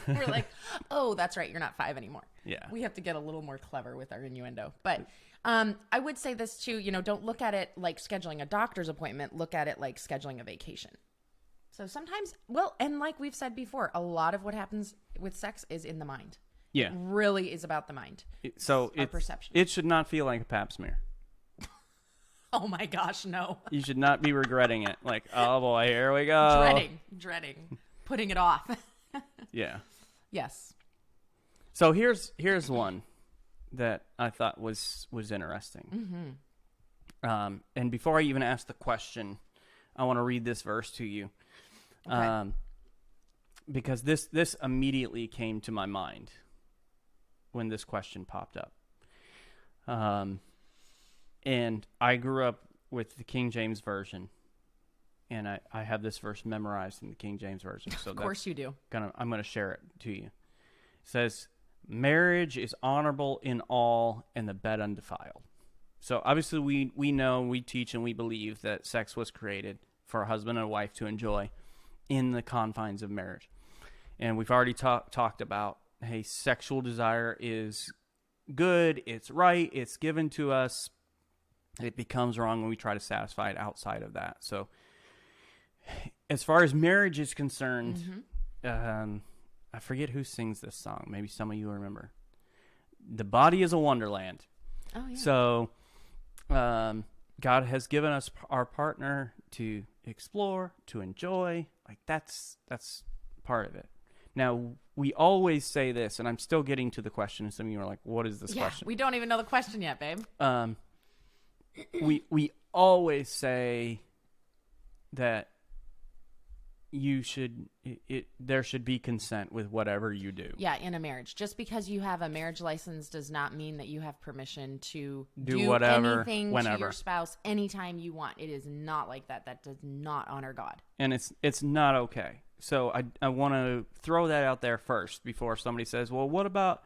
We're like, oh, that's right, you're not 5 anymore. Yeah. We have to get a little more clever with our innuendo. But I would say this too, don't look at it like scheduling a doctor's appointment. Look at it like scheduling a vacation. So sometimes, and like we've said before, a lot of what happens with sex is in the mind. Yeah. It really is about the mind. So our perception. It should not feel like a pap smear. Oh my gosh, no. You should not be regretting it. Like, oh boy, here we go. Dreading. Putting it off. Yeah. Yes. So here's one that I thought was interesting. And before I even ask the question, I want to read this verse to you. Okay. Because this immediately came to my mind when this question popped up. And I grew up with the King James Version, and I have this verse memorized in the King James Version. So of course you do. I'm going to share it to you. It says, "Marriage is honorable in all, and the bed undefiled." So obviously we know, we teach, and we believe that sex was created for a husband and a wife to enjoy in the confines of marriage. And we've already talked about, hey, sexual desire is good, it's right, it's given to us. It becomes wrong when we try to satisfy it outside of that. So as far as marriage is concerned, I forget who sings this song. Maybe some of you remember. The body is a wonderland. Oh, yeah. So God has given us our partner to explore, to enjoy. Like that's part of it. Now, we always say this, and I'm still getting to the question, and some of you are like, what is this question? We don't even know the question yet, babe. We always say that there should be consent with whatever you do. Yeah, in a marriage. Just because you have a marriage license does not mean that you have permission to do whatever, anything whenever. to your spouse anytime you want. It is not like that. That does not honor God. And it's not okay. So I want to throw that out there first before somebody says, well, what about...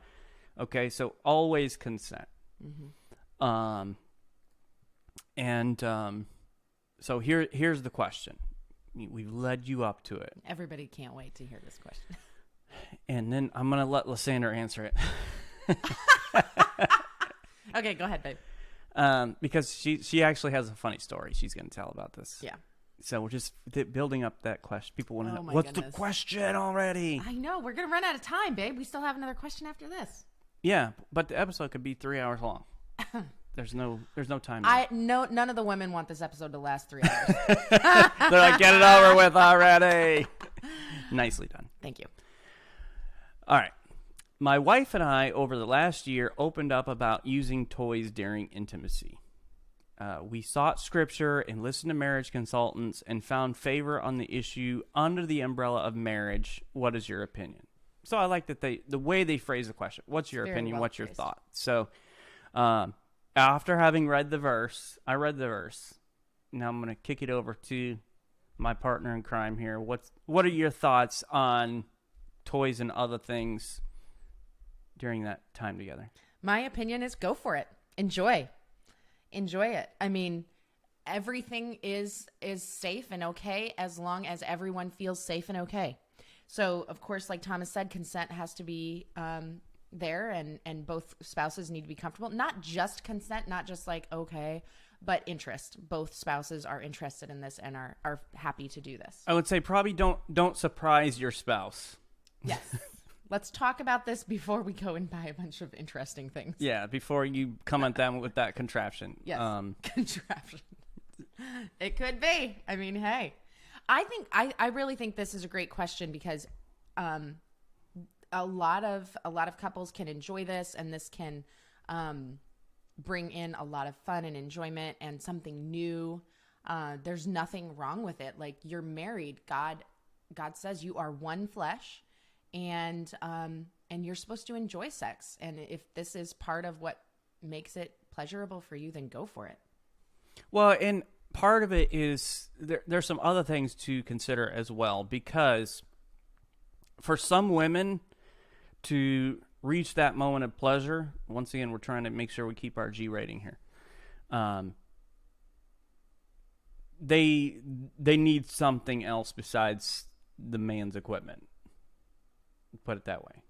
Okay, so always consent. So here's the question. We've led you up to it. Everybody can't wait to hear this question. And then I'm going to let Lysandra answer it. Okay, go ahead, babe. Because she actually has a funny story she's going to tell about this. Yeah. So we're just building up that question. People want to know, my what's goodness. the question already? I know. We're going to run out of time, babe. We still have another question after this. Yeah, but the episode could be 3 hours long. There's no time. None of the women want this episode to last 3 hours. They're like, get it over with already. Nicely done. Thank you. All right. My wife and I, over the last year, opened up about using toys during intimacy. We sought scripture and listened to marriage consultants and found favor on the issue under the umbrella of marriage. What is your opinion? So I like that the way they phrase the question. What's your opinion? Well What's your phrased. thought? So after having read the verse, I read the verse. Now I'm going to kick it over to my partner in crime here. What are your thoughts on toys and other things during that time together? My opinion is go for it. Enjoy it. I mean, everything is safe and okay as long as everyone feels safe and okay. So, of course, like Thomas said, consent has to be there, and both spouses need to be comfortable. Not just consent, not just like, okay, but interest. Both spouses are interested in this and are happy to do this. I would say probably don't surprise your spouse. Yes. Let's talk about this before we go and buy a bunch of interesting things. Yeah, before you come at them with that contraption. Yes, contraption. It could be. I mean, hey. I really think this is a great question because a lot of couples can enjoy this, and this can bring in a lot of fun and enjoyment and something new. There's nothing wrong with it. Like, you're married. God says you are one flesh. And you're supposed to enjoy sex. And if this is part of what makes it pleasurable for you, then go for it. Well, and part of it is there's some other things to consider as well, because for some women to reach that moment of pleasure, once again, we're trying to make sure we keep our G rating here. They need something else besides the man's equipment. Put it that way.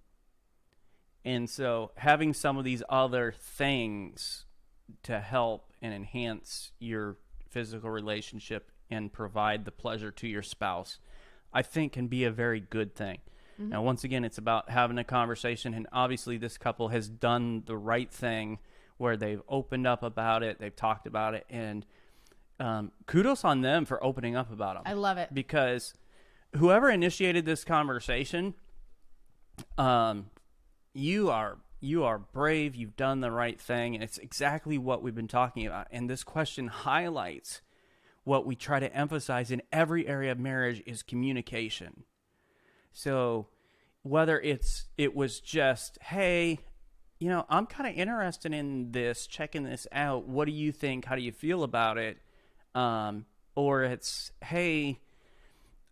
And so having some of these other things to help and enhance your physical relationship and provide the pleasure to your spouse, I think can be a very good thing. Mm-hmm. Now, once again, it's about having a conversation, and obviously this couple has done the right thing where they've opened up about it, they've talked about it, and kudos on them for opening up about it. I love it. Because whoever initiated this conversation, you are brave. You've done the right thing. And it's exactly what we've been talking about. And this question highlights what we try to emphasize in every area of marriage is communication. So whether it was just, hey, I'm kind of interested in this, checking this out. What do you think? How do you feel about it? Or it's, hey,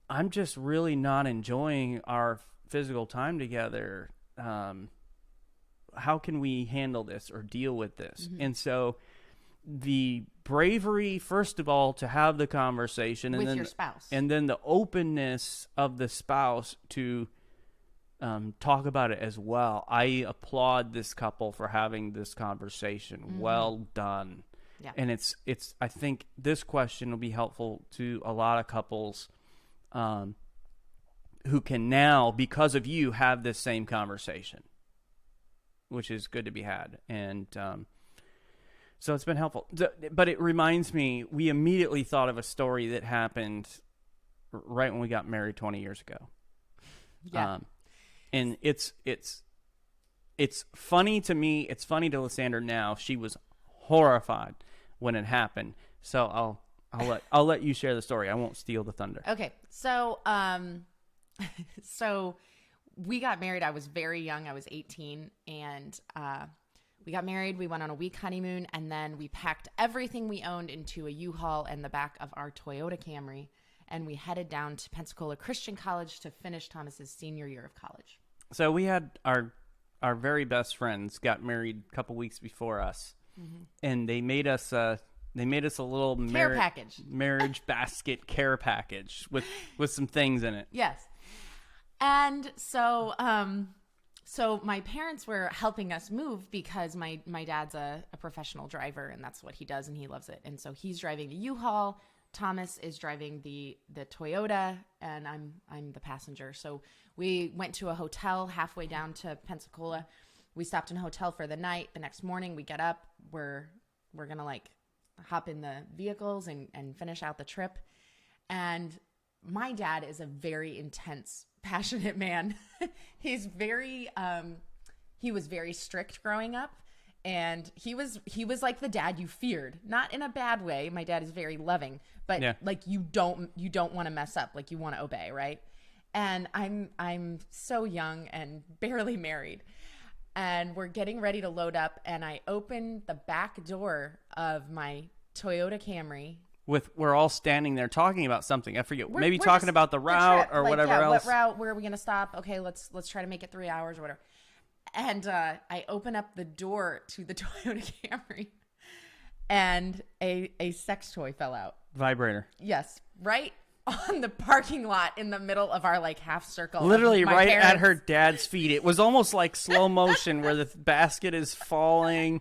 I'm just really not enjoying our physical time together. How can we handle this or deal with this? Mm-hmm. And so the bravery, first of all, to have the conversation and with then your spouse, and then the openness of the spouse to talk about it as well. I applaud this couple for having this conversation. Mm-hmm. Well done. Yeah. And it's I think this question will be helpful to a lot of couples who can now, because of you, have this same conversation, which is good to be had. And so it's been helpful. But it reminds me, we immediately thought of a story that happened right when we got married 20 years ago. Yeah. And it's funny to me. It's funny to Lysandra now. She was horrified when it happened. So I'll let you share the story. I won't steal the thunder. Okay. So so we got married. I was very young. I was 18, and we got married. We went on a week honeymoon, and then we packed everything we owned into a U-Haul in the back of our Toyota Camry, and we headed down to Pensacola Christian College to finish Thomas's senior year of college. So we had our our very best friends got married a couple weeks before us, and they made us a little package, marriage basket care package with some things in it. Yes. And so so my parents were helping us move because my dad's a professional driver, and that's what he does, and he loves it. And so he's driving the U-Haul. Thomas is driving the Toyota, and I'm the passenger. So we went to a hotel halfway down to Pensacola. We stopped in a hotel for the night. The next morning we get up. We're gonna like hop in the vehicles and finish out the trip. And my dad is a very intense, passionate man. He's very he was very strict growing up, and he was like the dad you feared, not in a bad way. My dad is very loving, but like you don't want to mess up, like you want to obey, right? And I'm so young and barely married, and we're getting ready to load up, and I open the back door of my Toyota Camry. We're all standing there talking about something. I forget. Maybe We're talking just about the route or like, whatever else. What route? Where are we gonna stop? Okay, let's try to make it 3 hours or whatever. And I open up the door to the Toyota Camry, and a sex toy fell out. Vibrator. Yes, right on the parking lot in the middle of our like half circle. Literally right parents. at her dad's feet. It was almost like slow motion where the basket is falling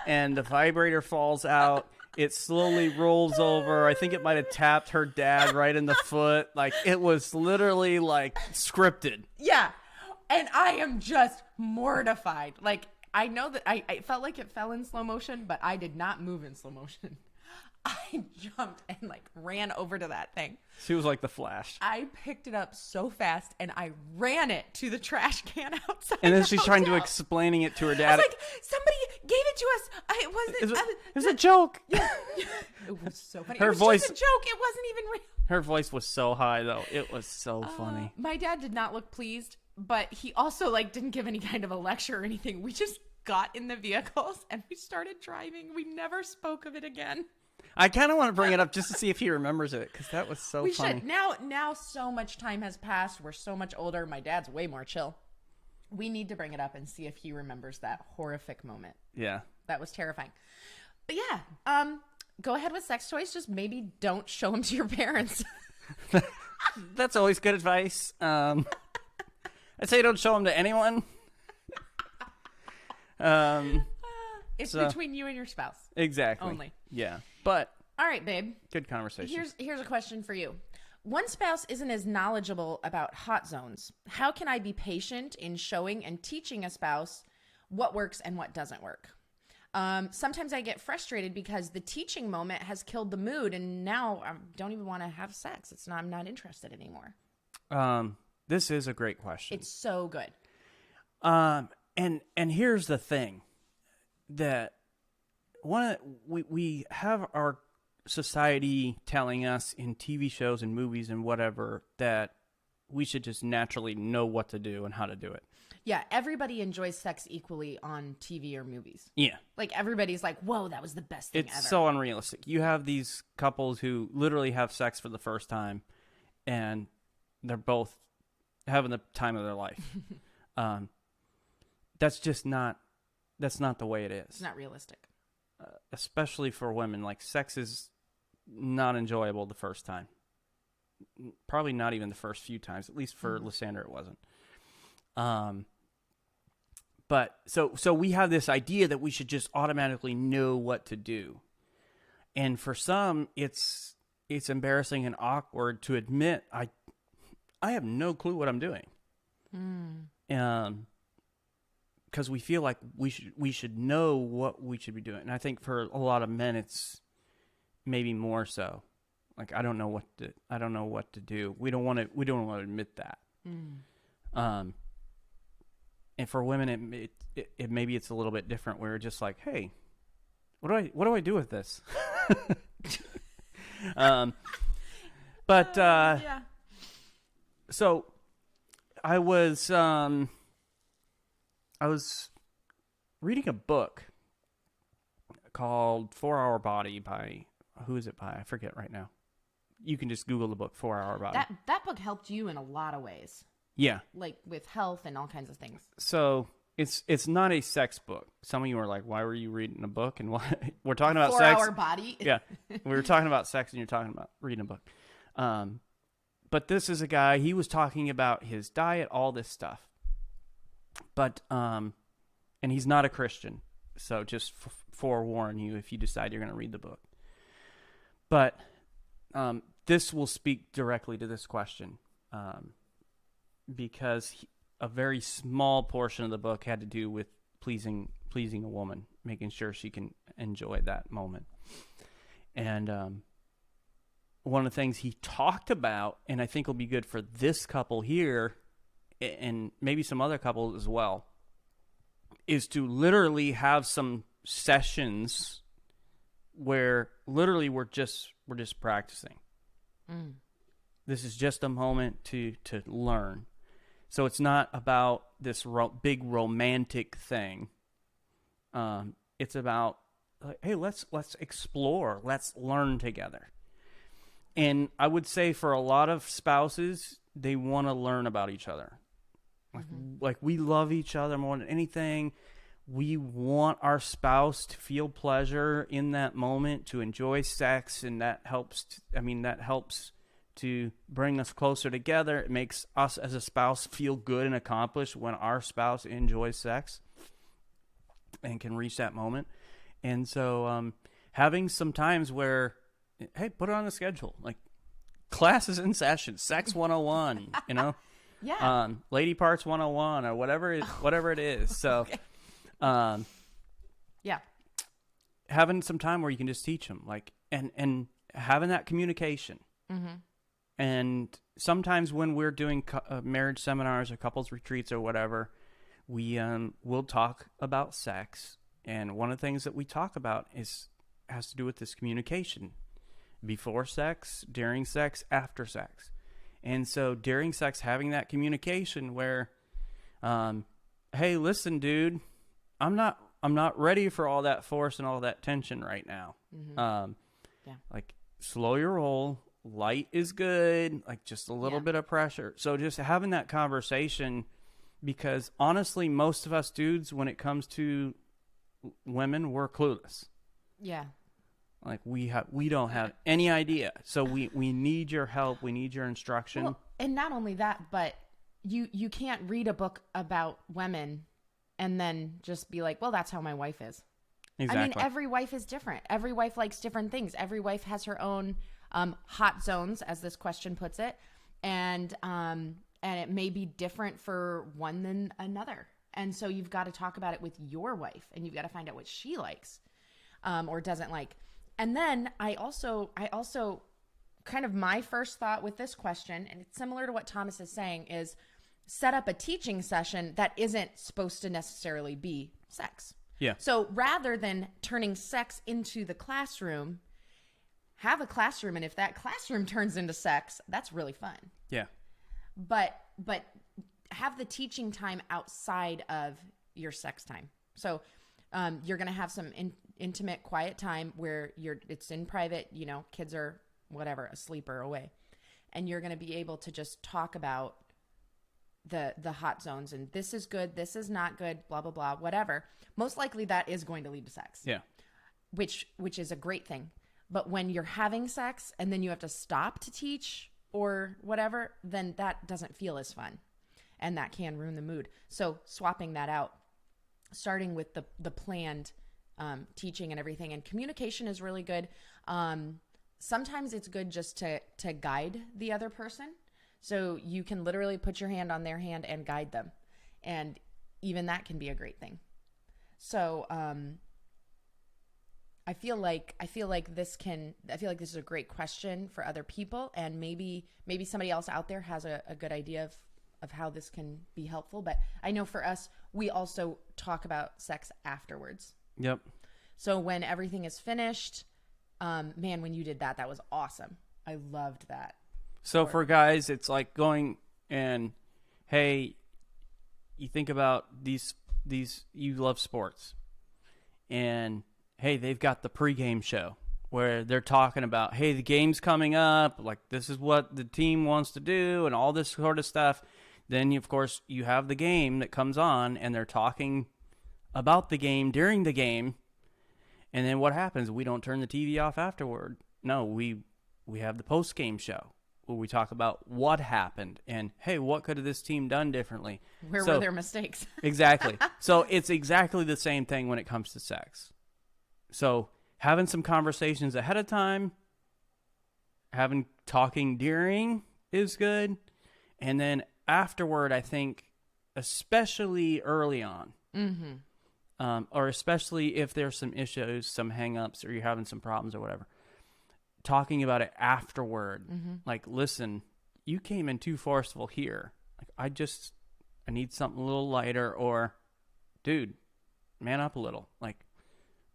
and the vibrator falls out. It slowly rolls over. I think it might have tapped her dad right in the foot. Like, it was literally like scripted. Yeah. And I am just mortified. Like, I know that I felt like it fell in slow motion, but I did not move in slow motion. I jumped and like ran over to that thing. She was like the Flash. I picked it up so fast and I ran it to the trash can outside. And then the she's trying to hotel. explaining it to her I dad. was like, somebody gave it to us. It wasn't. It was a joke. Yeah. It was so funny. Her it was voice- just a joke. It wasn't even real. Her voice was so high, though. It was so funny. My dad did not look pleased, but he also like didn't give any kind of a lecture or anything. We just got in the vehicles and we started driving. We never spoke of it again. I kind of want to bring it up just to see if he remembers it, because that was so We funny. should. Now so much time has passed. We're so much older. My dad's way more chill. We need to bring it up and see if he remembers that horrific moment. Yeah. That was terrifying. But yeah, go ahead with sex toys. Just maybe don't show them to your parents. That's always good advice. I'd say don't show them to anyone. It's between you and your spouse. Exactly. Only. Yeah. But All right, babe. good conversation. Here's a question for you. One spouse isn't as knowledgeable about hot zones. How can I be patient in showing and teaching a spouse what works and what doesn't work? Sometimes I get frustrated because the teaching moment has killed the mood, and now I don't even want to have sex. I'm not interested anymore. This is a great question. It's so good. And here's the thing that we have our society telling us in TV shows and movies and whatever that we should just naturally know what to do and how to do it. Yeah, everybody enjoys sex equally on TV or movies. Yeah. Like everybody's like, "Whoa, that was the best thing It's ever." so unrealistic. You have these couples who literally have sex for the first time and they're both having the time of their life. That's not the way it is. It's not realistic. Especially for women. Like, sex is not enjoyable the first time. Probably not even the first few times. At least for Lysandra, it wasn't. But so we have this idea that we should just automatically know what to do. And for some, it's embarrassing and awkward to admit I have no clue what I'm doing. Because we feel like we should know what we should be doing. And I think for a lot of men, it's maybe more so. Like, I don't know what to do. We don't want to admit that. And for women, it maybe it's a little bit different. Where we're just like, hey, what do I do with this? Yeah. So I was reading a book called 4 Hour Body by, who is it by? I forget right now. You can just Google the book 4 Hour Body. That book helped you in a lot of ways. Yeah. Like with health and all kinds of things. So it's not a sex book. Some of you are like, why were you reading a book? And why we're talking about 4 sex. hour body. Yeah, we were talking about sex, and you're talking about reading a book. But this is a guy. He was talking about his diet, all this stuff. But and he's not a Christian, so just forewarn you if you decide you're going to read the book. But this will speak directly to this question, because a very small portion of the book had to do with pleasing a woman, making sure she can enjoy that moment. And one of the things he talked about, and I think will be good for this couple here, and maybe some other couples as well, is to literally have some sessions where literally we're just practicing. This is just a moment to learn. So it's not about this big romantic thing. It's about, hey, let's explore, let's learn together. And I would say for a lot of spouses, they want to learn about each other. Like we love each other more than anything. We want our spouse to feel pleasure in that moment, to enjoy sex, and that helps to bring us closer together. It makes us as a spouse feel good and accomplished when our spouse enjoys sex and can reach that moment. And so having some times where, hey, put it on the schedule, like classes in session, Sex 101, you know? Yeah. Lady Parts 101 or whatever it is. So, okay. Yeah. Having some time where you can just teach them, like, and having that communication. And sometimes when we're doing marriage seminars or couples retreats or whatever, we will talk about sex. And one of the things that we talk about has to do with this communication. Before sex, during sex, after sex. And so during sex, having that communication where, hey, listen, dude, I'm not ready for all that force and all that tension right now. Like slow your roll. Light is good. Like just a little bit of pressure. So just having that conversation, because honestly, most of us dudes, when it comes to women, we're clueless. Yeah. Like we don't have any idea. So we need your help. We need your instruction. Well, and not only that, but you can't read a book about women and then just be like, well, that's how my wife is. Exactly. I mean, every wife is different. Every wife likes different things. Every wife has her own hot zones, as this question puts it. And it may be different for one than another. And so you've got to talk about it with your wife, and you've got to find out what she likes or doesn't like. And then I also kind of my first thought with this question, and it's similar to what Thomas is saying, is set up a teaching session that isn't supposed to necessarily be sex. Yeah. So rather than turning sex into the classroom, have a classroom, and if that classroom turns into sex, that's really fun. Yeah. But have the teaching time outside of your sex time. So you're going to have some intimate, quiet time where it's in private, you know, kids are whatever, asleep or away. And you're going to be able to just talk about the hot zones, and this is good, this is not good, blah, blah, blah, whatever. Most likely that is going to lead to sex. Yeah. Which is a great thing. But when you're having sex and then you have to stop to teach or whatever, then that doesn't feel as fun. And that can ruin the mood. So swapping that out, starting with the planned teaching and everything. And communication is really good. Sometimes it's good just to guide the other person. So you can literally put your hand on their hand and guide them. And even that can be a great thing. So I feel like this is a great question for other people, and maybe somebody else out there has a good idea of how this can be helpful. But I know for us, we also talk about sex afterwards. Yep. So when everything is finished, man, when you did that was awesome. I loved that. So for guys, it's like going and, hey, you think about these you love sports, and hey, they've got the pregame show where they're talking about, hey, the game's coming up, like this is what the team wants to do and all this sort of stuff. Then, of course, you have the game that comes on, and they're talking about the game during the game. And then what happens? We don't turn the TV off afterward. No, we have the post-game show where we talk about what happened and, hey, what could have this team done differently? Where were their mistakes? Exactly. So it's exactly the same thing when it comes to sex. So having some conversations ahead of time, talking during is good. And then afterward, I think, especially early on, or especially if there's some issues, some hang-ups, or you're having some problems or whatever, talking about it afterward. Like, listen, you came in too forceful here. Like, I need something a little lighter, or, dude, man up a little. Like,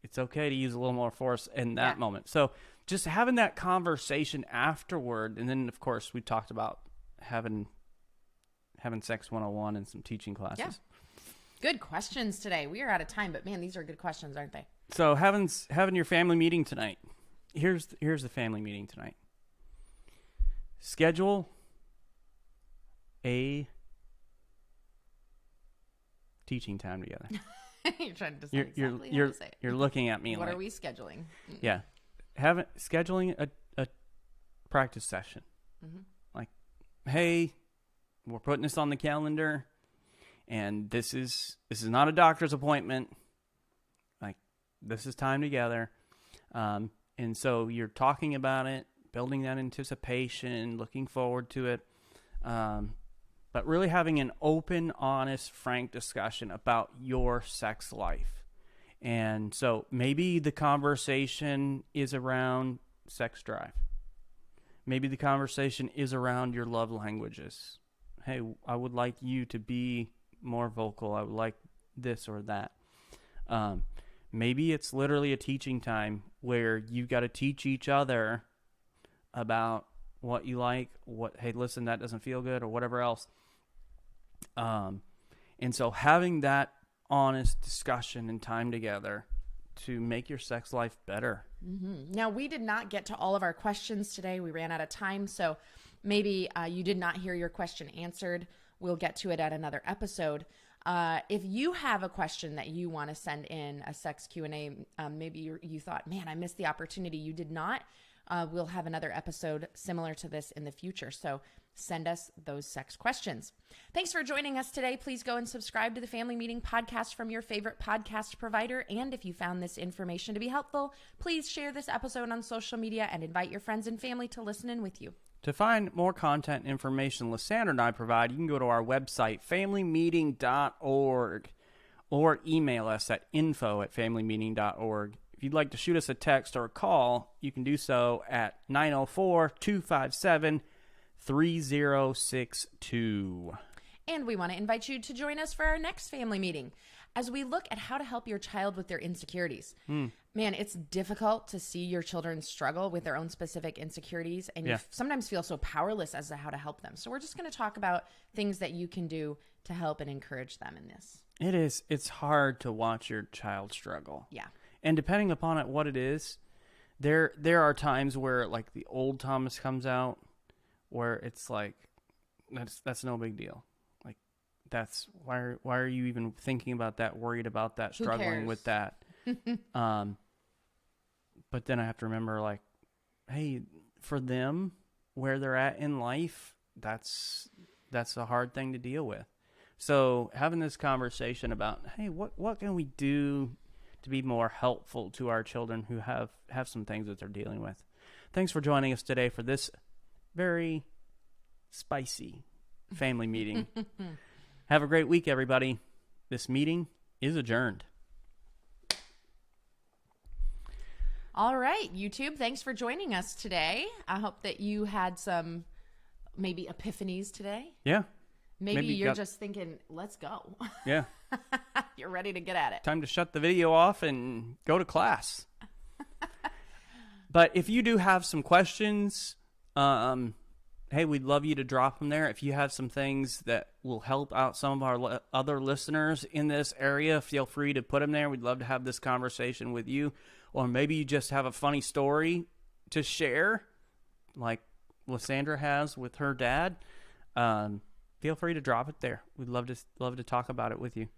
it's okay to use a little more force in that moment. So just having that conversation afterward, and then, of course, we talked about having Sex 101 and some teaching classes. Yeah. Good questions today. We are out of time, but man, these are good questions, aren't they? So having your family meeting tonight. Here's the family meeting tonight. Schedule a teaching time together. You're trying to decide exactly how to say it. You're looking at me. What like, are we scheduling? Yeah, scheduling a practice session. Like, hey, we're putting this on the calendar, and this is not a doctor's appointment. Like, this is time together. And so you're talking about it, building that anticipation, looking forward to it, but really having an open, honest, frank discussion about your sex life. And so maybe the conversation is around sex drive. Maybe the conversation is around your love languages. Hey, I would like you to be more vocal. I would like this or that. Maybe it's literally a teaching time where you've got to teach each other about what you like, hey, listen, that doesn't feel good, or whatever else. And so having that honest discussion and time together to make your sex life better. Now, we did not get to all of our questions today. We ran out of time, so maybe you did not hear your question answered. We'll get to it at another episode. If you have a question that you want to send in, a sex Q&A, maybe you thought, man, I missed the opportunity. You did not. We'll have another episode similar to this in the future. So send us those sex questions. Thanks for joining us today. Please go and subscribe to the Family Meeting Podcast from your favorite podcast provider. And if you found this information to be helpful, please share this episode on social media and invite your friends and family to listen in with you. To find more content and information Lysandra and I provide, you can go to our website, familymeeting.org, or email us at info@familymeeting.org. If you'd like to shoot us a text or a call, you can do so at 904-257-3062. And we want to invite you to join us for our next family meeting as we look at how to help your child with their insecurities. Man, it's difficult to see your children struggle with their own specific insecurities, and you sometimes feel so powerless as to how to help them. So we're just going to talk about things that you can do to help and encourage them in this. It is. It's hard to watch your child struggle. Yeah. And depending upon it, what it is, there are times where, like, the old Thomas comes out where it's like, that's no big deal. Like, that's why are you even thinking about that, worried about that, struggling with that? But then I have to remember, like, hey, for them, where they're at in life, that's a hard thing to deal with. So having this conversation about, hey, what can we do to be more helpful to our children who have some things that they're dealing with. Thanks for joining us today for this very spicy family meeting. Have a great week, everybody. This meeting is adjourned. All right, YouTube, thanks for joining us today. I hope that you had some maybe epiphanies today. Yeah. Maybe you're just thinking, let's go. Yeah. You're ready to get at it. Time to shut the video off and go to class. But if you do have some questions, hey, we'd love you to drop them there. If you have some things that will help out some of our other listeners in this area, feel free to put them there. We'd love to have this conversation with you. Or maybe you just have a funny story to share, like Lysandra has with her dad. feel free to drop it there. We'd love to talk about it with you.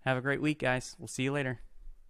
Have a great week, guys. We'll see you later.